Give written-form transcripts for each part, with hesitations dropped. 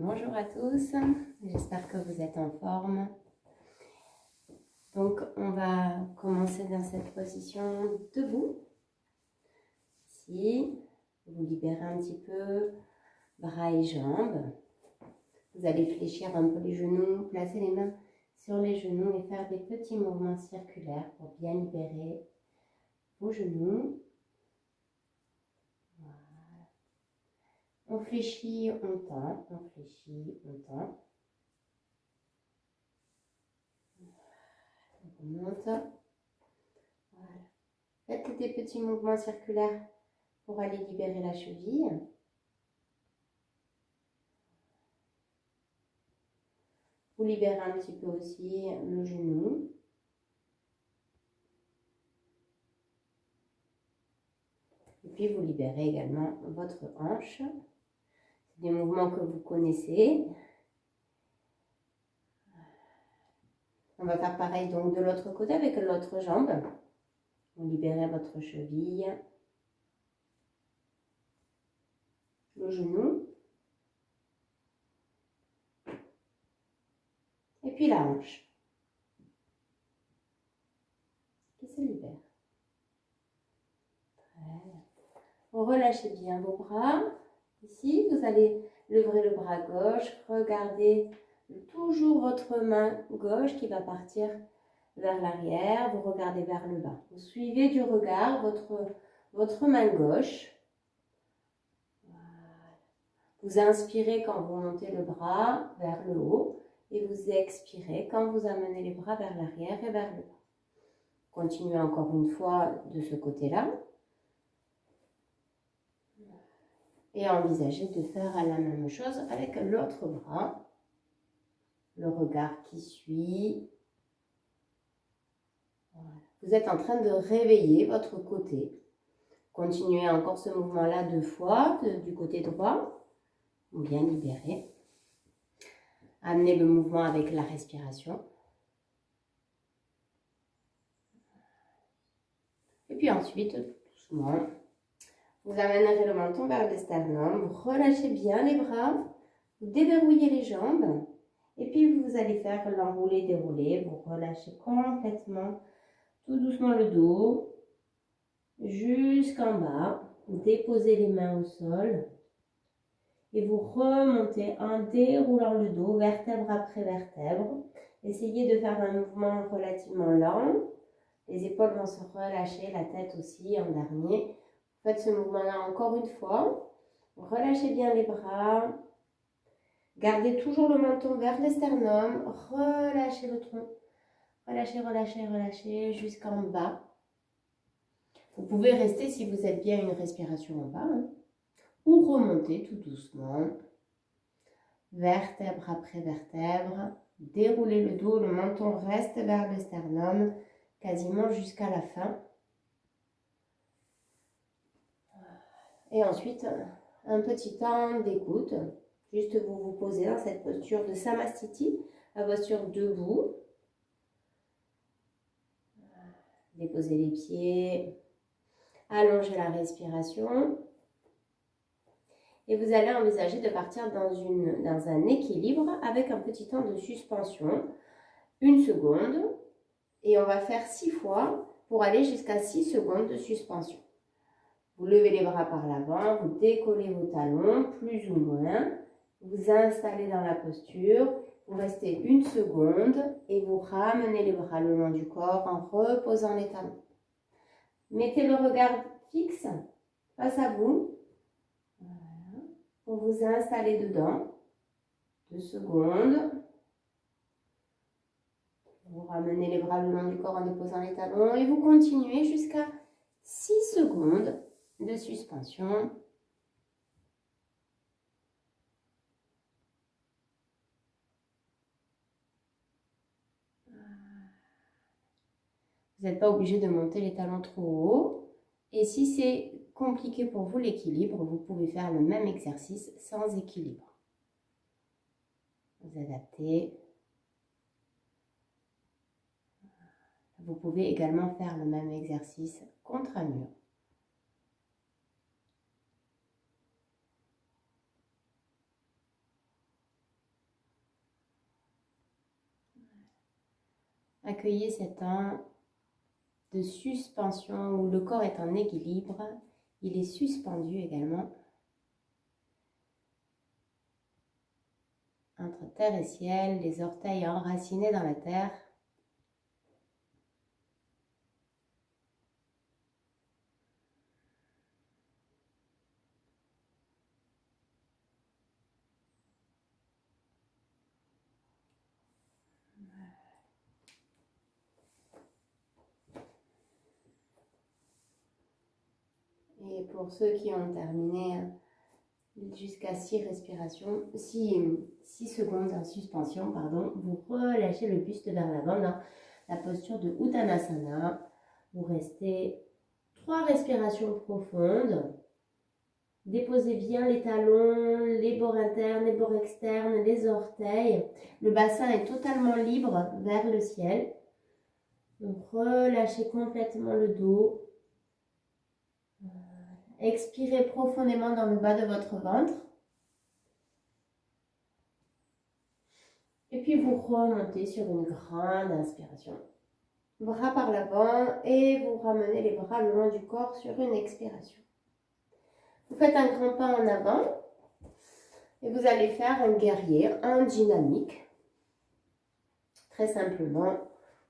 Bonjour à tous, j'espère que vous êtes en forme. Donc on va commencer dans cette position debout. Ici, vous libérez un petit peu bras et jambes. Vous allez fléchir un peu les genoux, placer les mains sur les genoux et faire des petits mouvements circulaires pour bien libérer vos genoux. Voilà. On fléchit, on tend, on fléchit, on tend. On monte. Voilà. Faites des petits mouvements circulaires pour aller libérer la cheville. Vous libérez un petit peu aussi le genou. Et puis vous libérez également votre hanche. C'est des mouvements que vous connaissez. On va faire pareil donc de l'autre côté avec l'autre jambe. Vous libérez votre cheville, le genou, et puis la hanche qui se libère. Vous relâchez bien vos bras. Ici, vous allez lever le bras gauche, regardez toujours votre main gauche qui va partir vers l'arrière, vous regardez vers le bas. Vous suivez du regard votre main gauche. Voilà. Vous inspirez quand vous montez le bras vers le haut et vous expirez quand vous amenez les bras vers l'arrière et vers le bas. Continuez encore une fois de ce côté-là. Et envisagez de faire la même chose avec l'autre bras. Le regard qui suit. Voilà. Vous êtes en train de réveiller votre côté. Continuez encore ce mouvement-là 2 fois du côté droit. Bien libéré. Amenez le mouvement avec la respiration. Et puis ensuite, doucement, vous amènerez le menton vers le sternum. Vous relâchez bien les bras. Vous déverrouillez les jambes. Et puis vous allez faire l'enroulé, déroulé. Vous relâchez complètement, tout doucement le dos, jusqu'en bas. Vous déposez les mains au sol. Et vous remontez en déroulant le dos, vertèbre après vertèbre. Essayez de faire un mouvement relativement lent. Les épaules vont se relâcher, la tête aussi en dernier. Faites ce mouvement-là encore une fois. Relâchez bien les bras. Gardez toujours le menton vers le sternum. Relâchez le tronc. Relâchez, relâchez, relâchez jusqu'en bas. Vous pouvez rester si vous êtes bien une respiration en bas. Ou remonter tout doucement. Vertèbre après vertèbre. Déroulez le dos, le menton reste vers le sternum, quasiment jusqu'à la fin. Et ensuite, un petit temps d'écoute. Juste vous vous posez dans cette posture de Samastiti, la posture debout. Déposez les pieds, allongez la respiration. Et vous allez envisager de partir dans un équilibre avec un petit temps de suspension. 1 seconde. Et on va faire 6 fois pour aller jusqu'à 6 secondes de suspension. Vous levez les bras par l'avant, vous décollez vos talons, plus ou moins. Vous installez dans la posture, vous restez 1 seconde et vous ramenez les bras le long du corps en reposant les talons. Mettez le regard fixe face à vous. Voilà. Pour vous installer dedans. 2 secondes. Vous ramenez les bras le long du corps en déposant les talons et vous continuez jusqu'à 6 secondes de suspension. Vous n'êtes pas obligé de monter les talons trop haut. Et si c'est compliqué pour vous l'équilibre, vous pouvez faire le même exercice sans équilibre. Vous adaptez. Vous pouvez également faire le même exercice contre un mur. Accueillez cet temps de suspension où le corps est en équilibre. Il est suspendu également entre terre et ciel, les orteils enracinés dans la terre. Et pour ceux qui ont terminé jusqu'à 6 respirations, 6 secondes en suspension, pardon, vous relâchez le buste vers l'avant dans la posture de Uttanasana. Vous restez 3 respirations profondes. Déposez bien les talons, les bords internes, les bords externes, les orteils. Le bassin est totalement libre vers le ciel. Donc relâchez complètement le dos. Expirez profondément dans le bas de votre ventre. Et puis vous remontez sur une grande inspiration. Bras par l'avant et vous ramenez les bras le long du corps sur une expiration. Vous faites un grand pas en avant et vous allez faire un guerrier, un dynamique. Très simplement,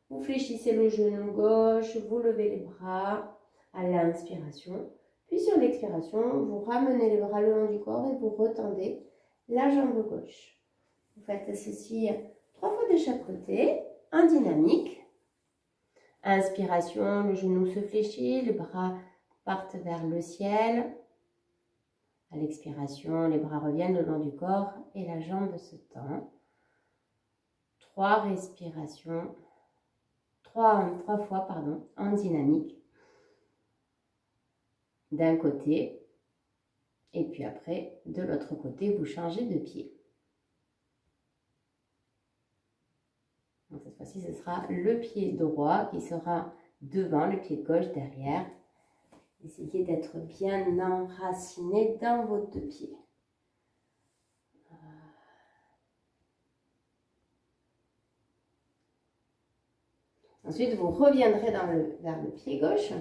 vous fléchissez le genou gauche, vous levez les bras à l'inspiration. Puis sur l'expiration, vous ramenez les bras le long du corps et vous retendez la jambe gauche. Vous faites ceci 3 fois de chaque côté, en dynamique. Inspiration, le genou se fléchit, les bras partent vers le ciel. À l'expiration, les bras reviennent le long du corps et la jambe se tend. 3 respirations, 3 fois, en dynamique. D'un côté, et puis après, de l'autre côté, vous changez de pied. Donc cette fois-ci, ce sera le pied droit qui sera devant, le pied gauche derrière. Essayez d'être bien enraciné dans vos 2 pieds. Ensuite, vous reviendrez vers le pied gauche.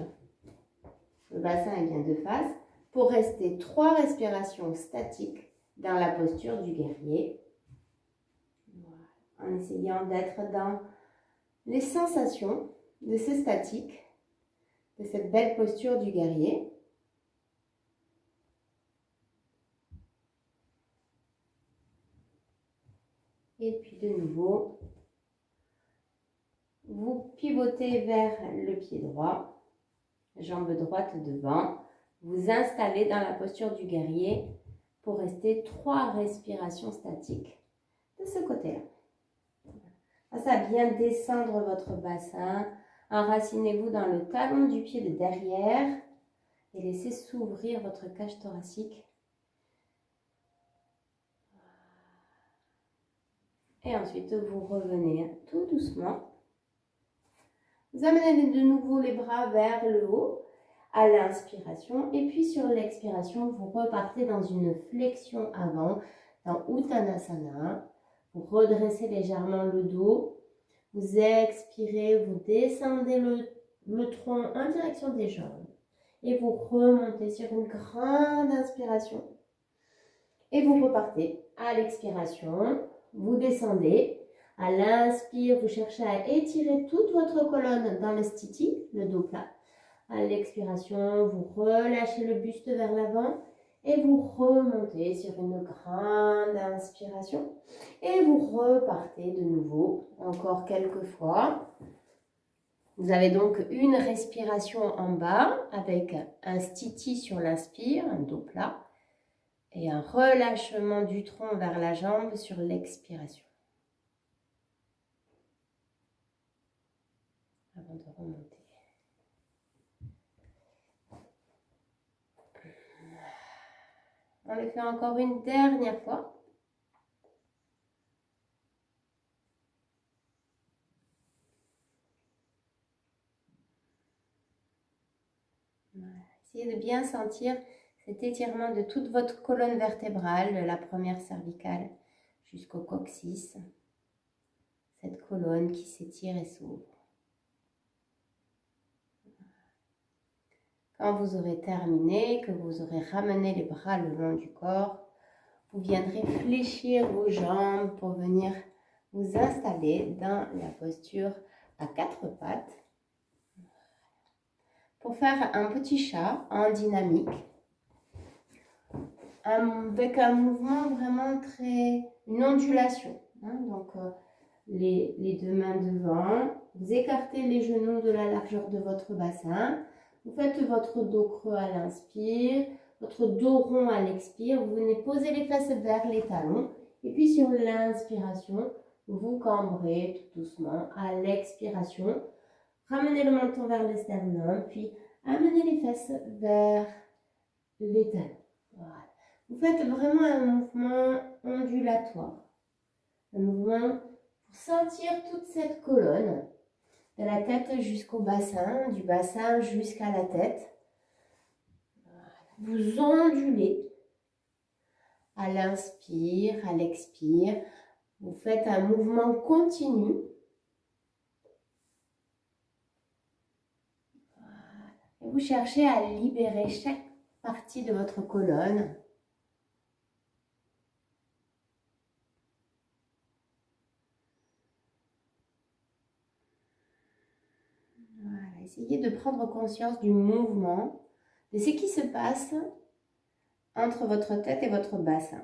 Le bassin est bien de face. Pour rester 3 respirations statiques dans la posture du guerrier. Voilà. En essayant d'être dans les sensations de ce statique, de cette belle posture du guerrier. Et puis de nouveau, vous pivotez vers le pied droit, jambe droite devant. Vous installez dans la posture du guerrier pour rester 3 respirations statiques de ce côté-là. Pensez à bien descendre votre bassin. Enracinez-vous dans le talon du pied de derrière et laissez s'ouvrir votre cage thoracique. Et ensuite, vous revenez tout doucement. Vous amenez de nouveau les bras vers le haut à l'inspiration. Et puis sur l'expiration, vous repartez dans une flexion avant, dans Uttanasana. Vous redressez légèrement le dos. Vous expirez, vous descendez le tronc en direction des jambes. Et vous remontez sur une grande inspiration. Et vous repartez à l'expiration. Vous descendez. À l'inspire, vous cherchez à étirer toute votre colonne dans le sthiti, le dos plat. À l'expiration, vous relâchez le buste vers l'avant et vous remontez sur une grande inspiration. Et vous repartez de nouveau, encore quelques fois. Vous avez donc une respiration en bas avec un sthiti sur l'inspire, un dos plat, et un relâchement du tronc vers la jambe sur l'expiration. Avant de remonter. On le fait encore une dernière fois. Voilà. Essayez de bien sentir cet étirement de toute votre colonne vertébrale, de la première cervicale jusqu'au coccyx. cette colonne qui s'étire et s'ouvre. Quand vous aurez terminé, que vous aurez ramené les bras le long du corps, vous viendrez fléchir vos jambes pour venir vous installer dans la posture à quatre pattes. Pour faire un petit chat en dynamique, avec un mouvement vraiment une ondulation. Donc, les deux mains devant, vous écartez les genoux de la largeur de votre bassin. Vous faites votre dos creux à l'inspire, votre dos rond à l'expire. Vous venez poser les fesses vers les talons. Et puis sur l'inspiration, vous cambrez tout doucement. À l'expiration, ramenez le menton vers le sternum, puis amenez les fesses vers les talons. Voilà. Vous faites vraiment un mouvement ondulatoire. Un mouvement pour sentir toute cette colonne. De la tête jusqu'au bassin, du bassin jusqu'à la tête. Vous ondulez à l'inspire, à l'expire. Vous faites un mouvement continu. Et vous cherchez à libérer chaque partie de votre colonne. Essayez de prendre conscience du mouvement, de ce qui se passe entre votre tête et votre bassin.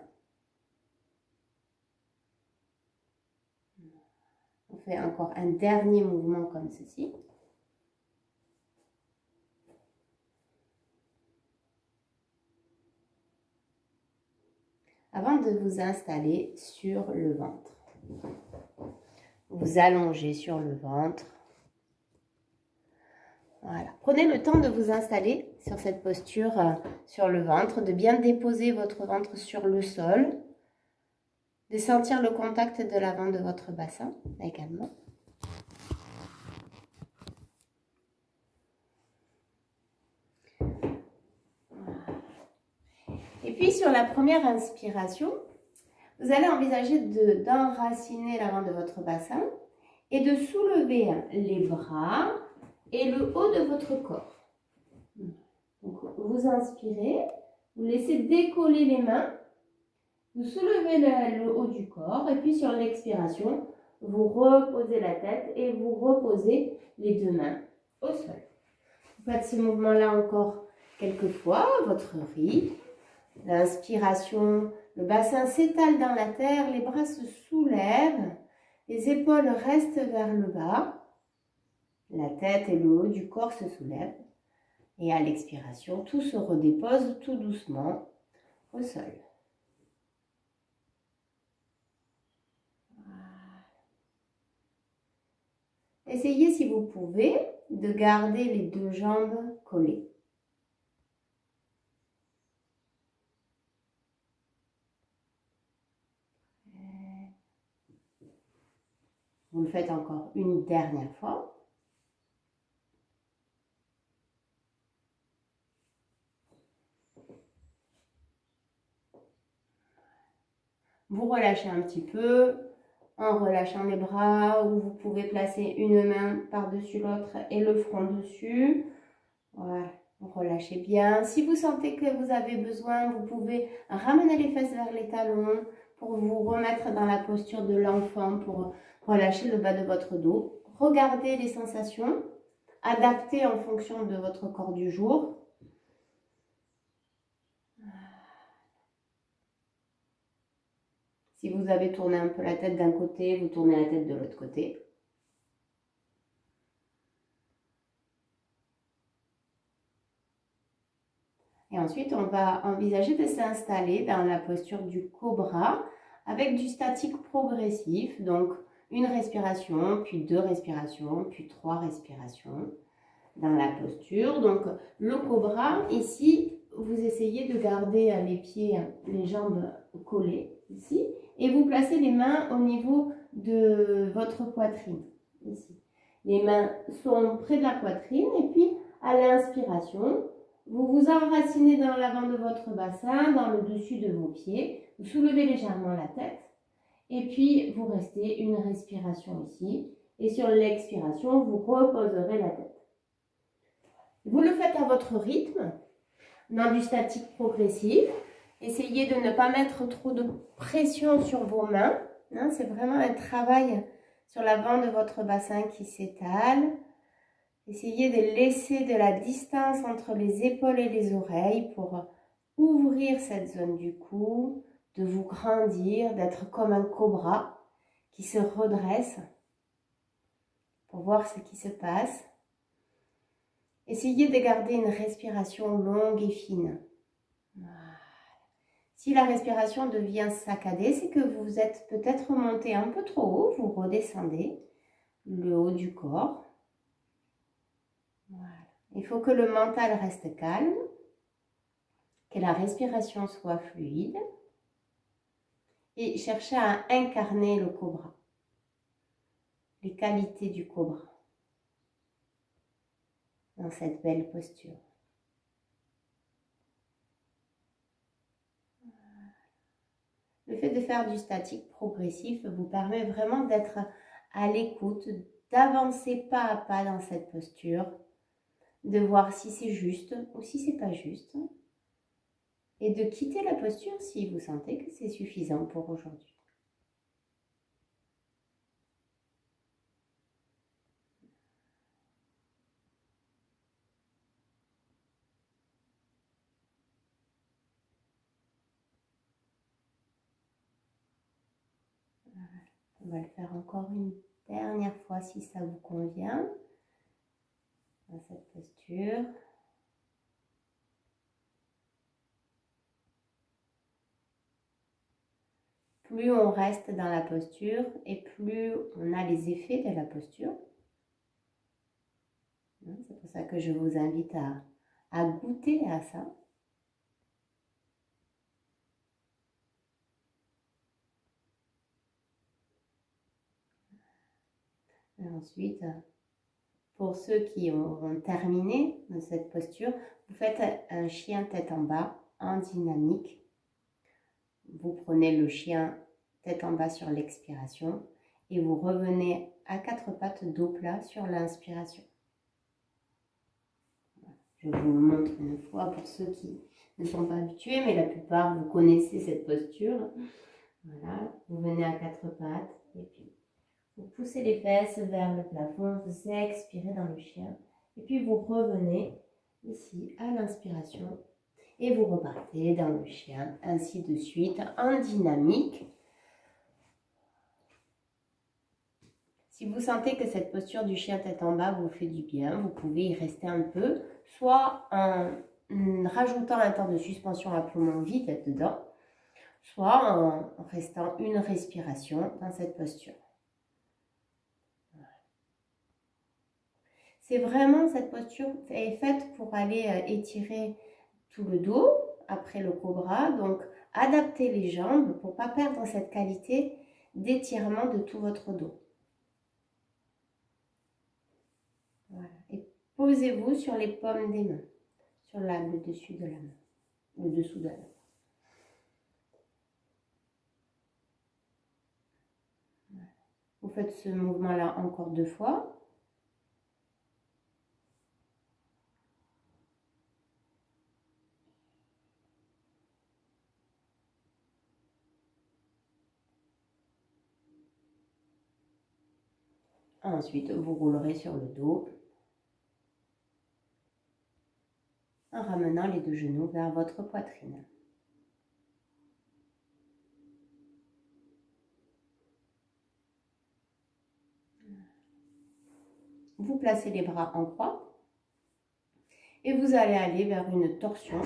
On fait encore un dernier mouvement comme ceci. Avant de vous installer sur le ventre. Vous allongez sur le ventre. Voilà. Prenez le temps de vous installer sur cette posture sur le ventre, de bien déposer votre ventre sur le sol, de sentir le contact de l'avant de votre bassin également. Et puis sur la première inspiration, vous allez envisager d'enraciner l'avant de votre bassin et de soulever les bras et le haut de votre corps. Donc, vous inspirez, vous laissez décoller les mains, vous soulevez le haut du corps et puis sur l'expiration, vous reposez la tête et vous reposez les deux mains au sol. Vous faites ce mouvement-là encore quelques fois, votre rythme. L'inspiration, le bassin s'étale dans la terre, les bras se soulèvent, les épaules restent vers le bas. La tête et le haut du corps se soulèvent. Et à l'expiration, tout se redépose tout doucement au sol. Essayez, si vous pouvez, de garder les deux jambes collées. Vous le faites encore une dernière fois. Vous relâchez un petit peu en relâchant les bras, ou vous pouvez placer une main par-dessus l'autre et le front dessus. Voilà, vous relâchez bien. Si vous sentez que vous avez besoin, vous pouvez ramener les fesses vers les talons pour vous remettre dans la posture de l'enfant, pour relâcher le bas de votre dos. Regardez les sensations, adaptez en fonction de votre corps du jour. Si vous avez tourné un peu la tête d'un côté, vous tournez la tête de l'autre côté. Et ensuite, on va envisager de s'installer dans la posture du cobra avec du statique progressif. Donc, une respiration, puis deux respirations, puis trois respirations dans la posture. Donc, le cobra, ici, vous essayez de garder les pieds, les jambes collées ici. Et vous placez les mains au niveau de votre poitrine, ici. Les mains sont près de la poitrine et puis à l'inspiration, vous vous enracinez dans l'avant de votre bassin, dans le dessus de vos pieds. Vous soulevez légèrement la tête Et puis, vous restez une respiration ici. Et sur l'expiration, vous reposerez la tête. Vous le faites à votre rythme, dans du statique progressif. Essayez de ne pas mettre trop de pression sur vos mains. Hein, c'est vraiment un travail sur l'avant de votre bassin qui s'étale. Essayez de laisser de la distance entre les épaules et les oreilles pour ouvrir cette zone du cou, de vous grandir, d'être comme un cobra qui se redresse pour voir ce qui se passe. Essayez de garder une respiration longue et fine. Voilà. Si la respiration devient saccadée, c'est que vous êtes peut-être monté un peu trop haut, vous redescendez le haut du corps. Voilà. Il faut que le mental reste calme, que la respiration soit fluide et cherchez à incarner le cobra, les qualités du cobra dans cette belle posture. Le fait de faire du statique progressif vous permet vraiment d'être à l'écoute, d'avancer pas à pas dans cette posture, de voir si c'est juste ou si c'est pas juste, et de quitter la posture si vous sentez que c'est suffisant pour aujourd'hui. On va le faire encore une dernière fois si ça vous convient, dans cette posture. Plus on reste dans la posture et plus on a les effets de la posture. C'est pour ça que je vous invite à goûter à ça. Et ensuite, pour ceux qui ont terminé dans cette posture, vous faites un chien tête en bas en dynamique. Vous prenez le chien tête en bas sur l'expiration et vous revenez à quatre pattes dos plat sur l'inspiration. Je vous le montre une fois pour ceux qui ne sont pas habitués, mais la plupart, vous connaissez cette posture. Voilà, vous venez à quatre pattes et puis vous poussez les fesses vers le plafond, vous expirez dans le chien et puis vous revenez ici à l'inspiration et vous repartez dans le chien, ainsi de suite, en dynamique. Si vous sentez que cette posture du chien tête en bas vous fait du bien, vous pouvez y rester un peu, soit en rajoutant un temps de suspension à poumon vide dedans, soit en restant une respiration dans cette posture. C'est vraiment, cette posture est faite pour aller étirer tout le dos après le cobra, donc adapter les jambes pour ne pas perdre cette qualité d'étirement de tout votre dos. Voilà. Et posez-vous sur les paumes des mains, sur le dessus de la main, le dessous de la main. Voilà. Vous faites ce mouvement-là encore 2 fois. Ensuite, vous roulerez sur le dos en ramenant les 2 genoux vers votre poitrine. Vous placez les bras en croix et vous allez aller vers une torsion.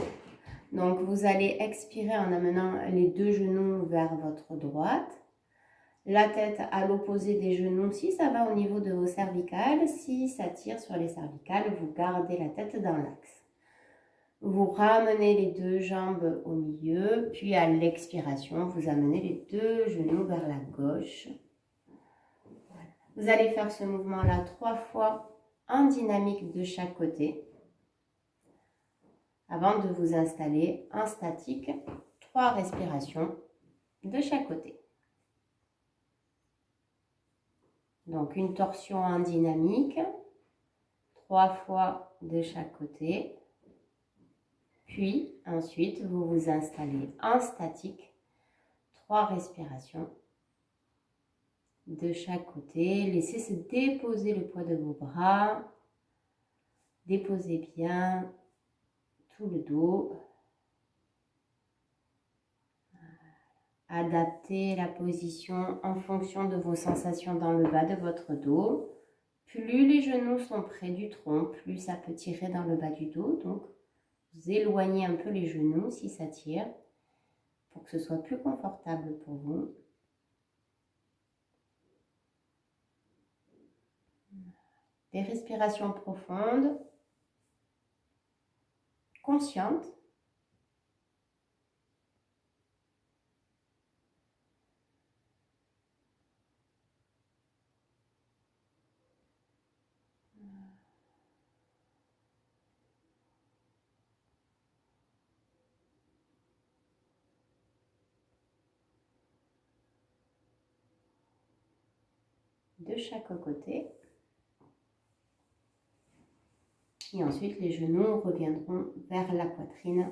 Donc, vous allez expirer en amenant les 2 genoux vers votre droite. La tête à l'opposé des genoux, si ça va au niveau de vos cervicales. Si ça tire sur les cervicales, vous gardez la tête dans l'axe. Vous ramenez les 2 jambes au milieu, puis à l'expiration, vous amenez les 2 genoux vers la gauche. Voilà. Vous allez faire ce mouvement-là 3 fois en dynamique de chaque côté, avant de vous installer en statique, 3 respirations de chaque côté. Donc une torsion en dynamique, 3 fois de chaque côté. Puis ensuite, vous vous installez en statique, 3 respirations de chaque côté. Laissez se déposer le poids de vos bras. Déposez bien tout le dos. Adaptez la position en fonction de vos sensations dans le bas de votre dos. Plus les genoux sont près du tronc, plus ça peut tirer dans le bas du dos. Donc, vous éloignez un peu les genoux si ça tire pour que ce soit plus confortable pour vous. Des respirations profondes, conscientes. De chaque côté. Et ensuite, les genoux reviendront vers la poitrine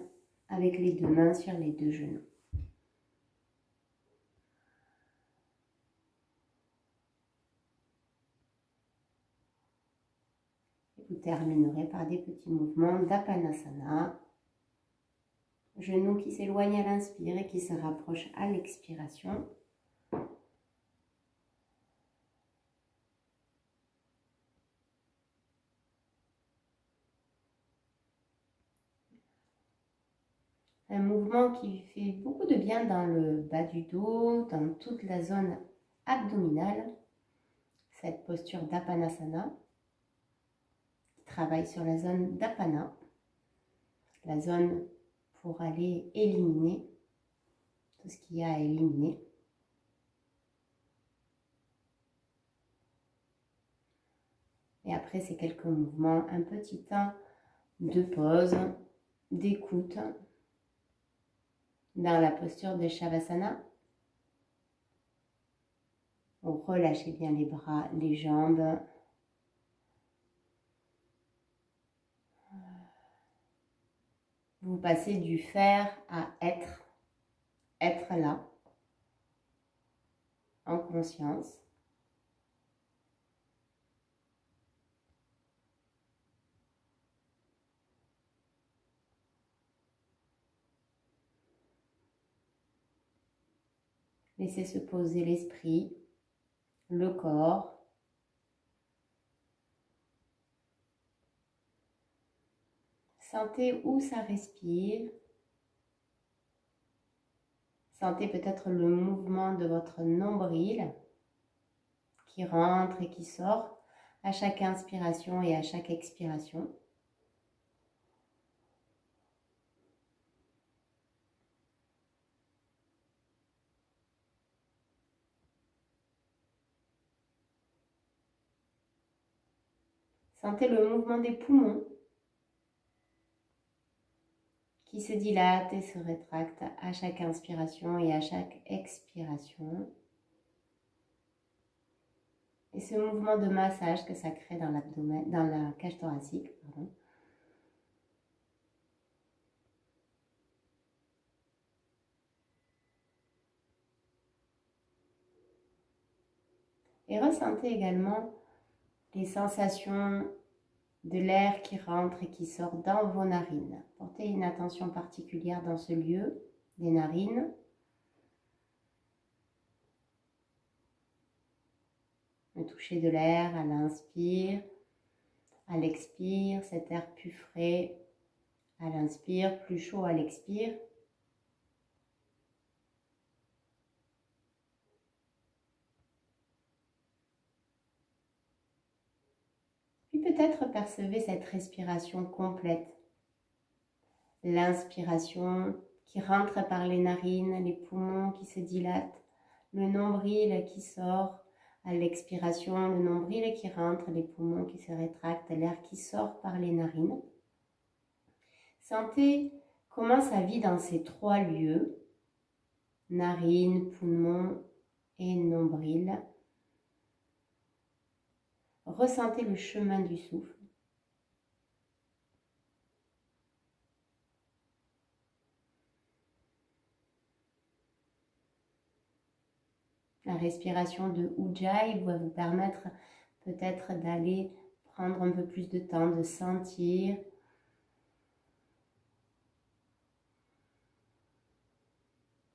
avec les 2 mains sur les 2 genoux. Et vous terminerez par des petits mouvements d'Apanasana. Genoux qui s'éloignent à l'inspire et qui se rapprochent à l'expiration. Un mouvement qui fait beaucoup de bien dans le bas du dos, dans toute la zone abdominale. Cette posture d'Apanasana qui travaille sur la zone d'Apana, la zone pour aller éliminer tout ce qu'il y a à éliminer. Et après ces quelques mouvements, un petit temps de pause, d'écoute dans la posture de Shavasana. Vous relâchez bien les bras, les jambes. Vous passez du faire à être là, en conscience. Laissez se poser l'esprit, le corps. Sentez où ça respire. Sentez peut-être le mouvement de votre nombril qui rentre et qui sort à chaque inspiration et à chaque expiration. Sentez le mouvement des poumons qui se dilate et se rétracte à chaque inspiration et à chaque expiration. Et ce mouvement de massage que ça crée dans l'abdomen, dans la cage thoracique, pardon. Et ressentez également les sensations de l'air qui rentre et qui sort dans vos narines. Portez une attention particulière dans ce lieu des narines. Le toucher de l'air à l'inspire, à l'expire, cet air plus frais à l'inspire, plus chaud à l'expire. Puis peut-être percevez cette respiration complète. L'inspiration qui rentre par les narines, les poumons qui se dilatent, le nombril qui sort à l'expiration, le nombril qui rentre, les poumons qui se rétractent, l'air qui sort par les narines. Sentez comment ça vit dans ces 3 lieux, narines, poumons et nombril. Ressentez le chemin du souffle. La respiration de Ujjayi va vous permettre peut-être d'aller prendre un peu plus de temps, de sentir.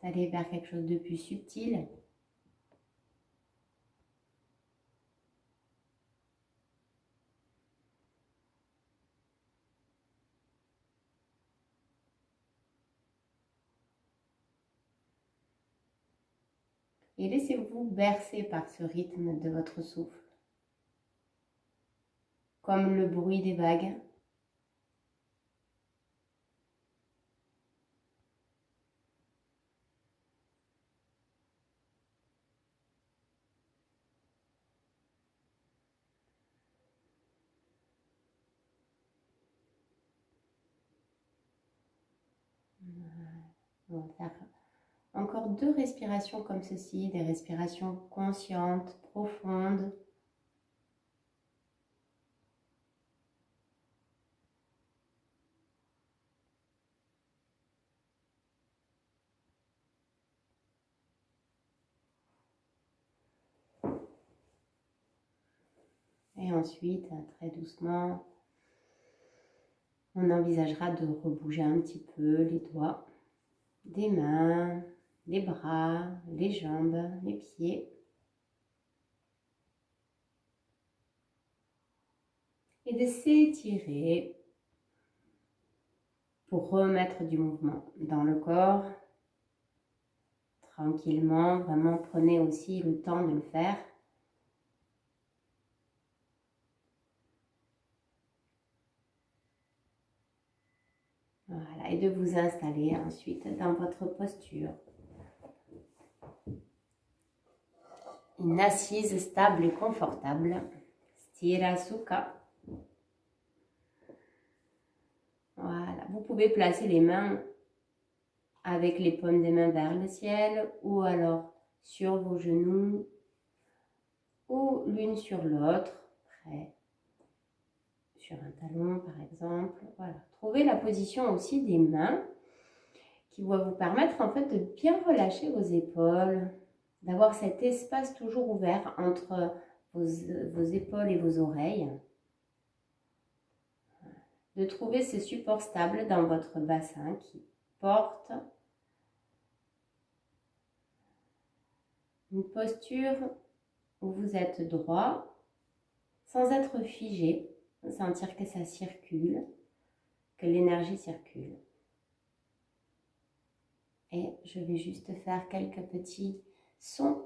D'aller vers quelque chose de plus subtil. Et laissez-vous bercer par ce rythme de votre souffle. Comme le bruit des vagues. On va faire encore 2 respirations comme ceci, des respirations conscientes, profondes. Et ensuite, très doucement, on envisagera de rebouger un petit peu les doigts, des mains, les bras, les jambes, les pieds. Et de s'étirer pour remettre du mouvement dans le corps. Tranquillement, vraiment prenez aussi le temps de le faire. Voilà, et de vous installer ensuite dans votre posture. Une assise stable et confortable. Sthira Sukha. Voilà, vous pouvez placer les mains avec les paumes des mains vers le ciel ou alors sur vos genoux ou l'une sur l'autre, près sur un talon par exemple. Voilà, trouvez la position aussi des mains qui va vous permettre en fait de bien relâcher vos épaules, d'avoir cet espace toujours ouvert entre vos épaules et vos oreilles, de trouver ce support stable dans votre bassin qui porte une posture où vous êtes droit, sans être figé, sentir que ça circule, que l'énergie circule. Et je vais juste faire quelques petits sons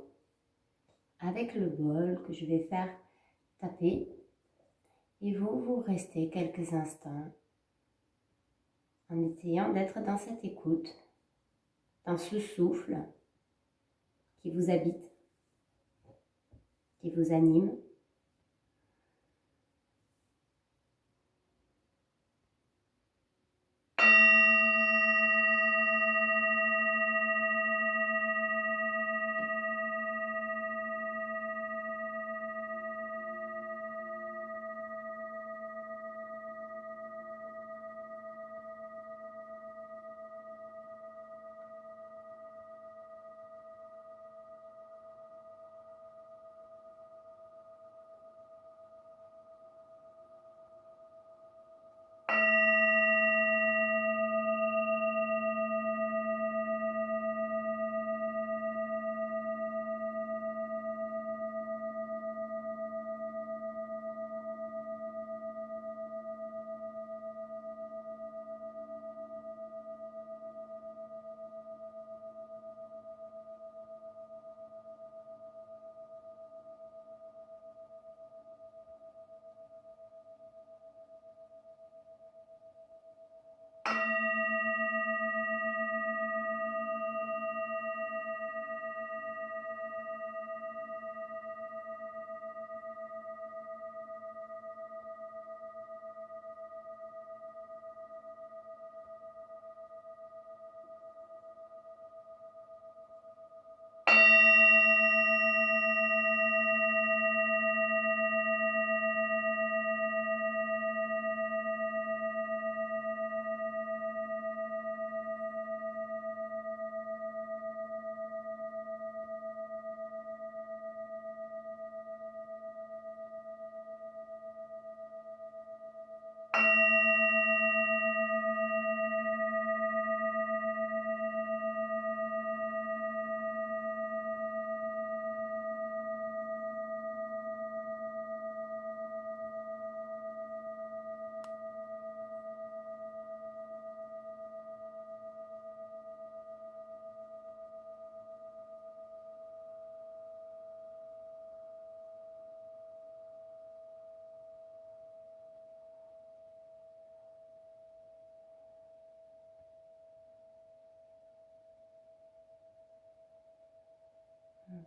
avec le bol que je vais faire taper. Et vous restez quelques instants en essayant d'être dans cette écoute, dans ce souffle qui vous habite, qui vous anime.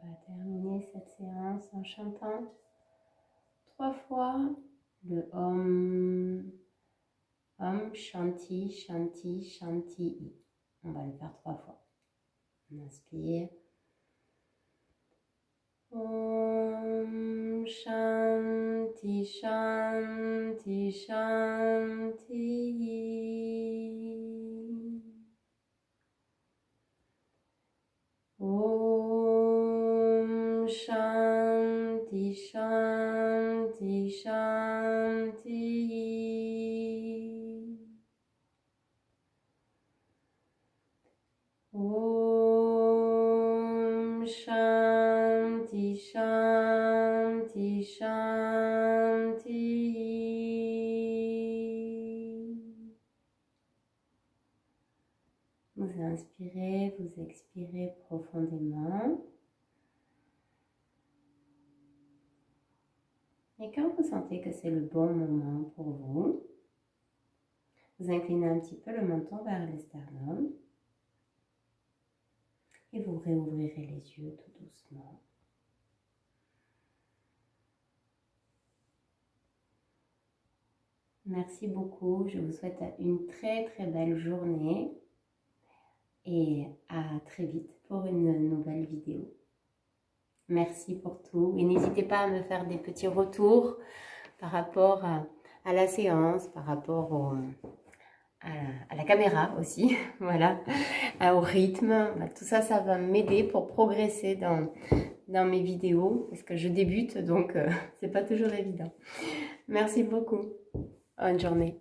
va terminer cette séance en chantant 3 fois le Om Shanti Shanti Shanti. On va le faire 3 fois. On inspire. Om Shanti Shanti Shanti. Om Shanti Shanti Shanti. Om Shanti Shanti Shanti. Vous inspirez, vous expirez profondément. Et quand vous sentez que c'est le bon moment pour vous, vous inclinez un petit peu le menton vers l'esternum et vous réouvrirez les yeux tout doucement. Merci beaucoup, je vous souhaite une très très belle journée et à très vite pour une nouvelle vidéo. Merci pour tout et n'hésitez pas à me faire des petits retours par rapport à la séance, par rapport à la caméra aussi, voilà, au rythme. Tout ça, ça va m'aider pour progresser dans mes vidéos parce que je débute donc c'est pas toujours évident. Merci beaucoup. Bonne journée.